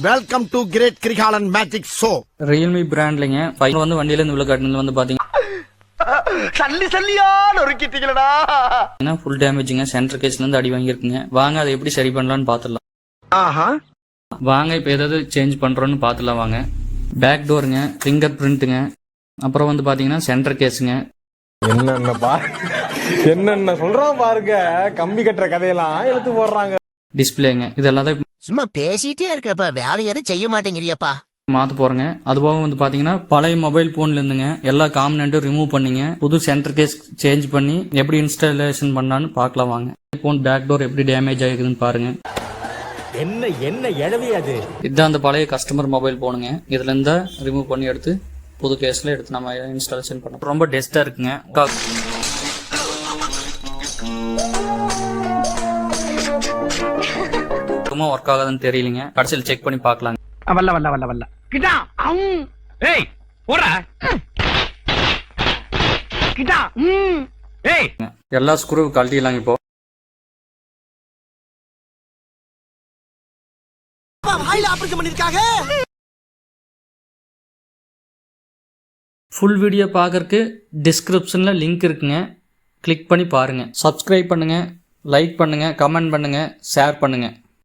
Welcome to great Kirikalan magic show. Realme பிராண்ட்லங்க வந்து வண்டியில இருந்து உள்ள காட்டினது வந்து பாத்தீங்கன்னா சல்லியா நொறுக்கிட்டீங்களடா. ஃபுல் டேமேஜ்ங்க. சென்டர் கேஸ்ல இருந்து அடி வாங்கியிருக்குங்க. வாங்க அதை எப்படி சரி பண்ணலாம்னு பாத்துடலாம். வாங்க இப்ப ஏதாவது சேஞ்ச் பண்றோம்னு பாத்துலாம் வாங்க. பேக் டோருங்க, ஃபிங்கர் பிரிண்ட்டுங்க, அப்புறம் வந்து பாத்தீங்கன்னா சென்டர் கேஸுங்க. என்னென்ன சொல்றான் பாருங்க. கம்பி கட்டுற கதையெல்லாம் எடுத்து போடுறாங்க. டிஸ்பிளேங்க. இதெல்லாம் தான் சும்மா பேசிட்டே இருக்கப்பா, வேலை எதுவும் செய்ய மாட்டேங்கிறியப்பா. மாத்த போறேங்க. அதுபோக வந்து பாத்தீங்கன்னா பழைய மொபைல் போன்ல இருந்துங்க எல்லா காம்பனண்ட்டும் ரிமூவ் பண்ணிங்க. புது சென்டர் கேஸ் சேஞ்ச் பண்ணி எப்படி இன்ஸ்டாலேஷன் பண்ணான்னு பார்க்கலாம் வாங்க. போன் பேக் டோர் எப்படி டேமேஜ் ஆகிருக்குன்னு பாருங்க. என்ன என்ன எழவியாது. இதுதான் அந்த பழைய கஸ்டமர் மொபைல் போனுங்க. இதுல இருந்தா ரிமூவ் பண்ணி எடுத்து புது கேஸ்ல எடுத்து நம்ம இன்ஸ்டாலேஷன் பண்ணோம். ரொம்ப டெஸ்டா இருக்குங்க. ஒர்க் ஆகாதுன்னு தெரியலங்க. கடைசியில் செக் பண்ணி பார்க்கலாம். வல்ல வல்ல வல்ல வல்ல கிட்டா ஏய் போடா கிட்டா ஏய் எல்லா ஸ்க்ரூ கழட்டிடலாம். இப்போ வாயில ஆபரேஷன் பண்ணிருக்காங்க. ஃபுல் வீடியோ பார்க்கறதுக்கு டிஸ்கிரிப்ஷன்ல லிங்க் இருக்குங்க. கிளிக் பண்ணி பாருங்க. சப்ஸ்கிரைப் பண்ணுங்க, லைக் பண்ணுங்க, கமெண்ட் பண்ணுங்க, ஷேர் பண்ணுங்க.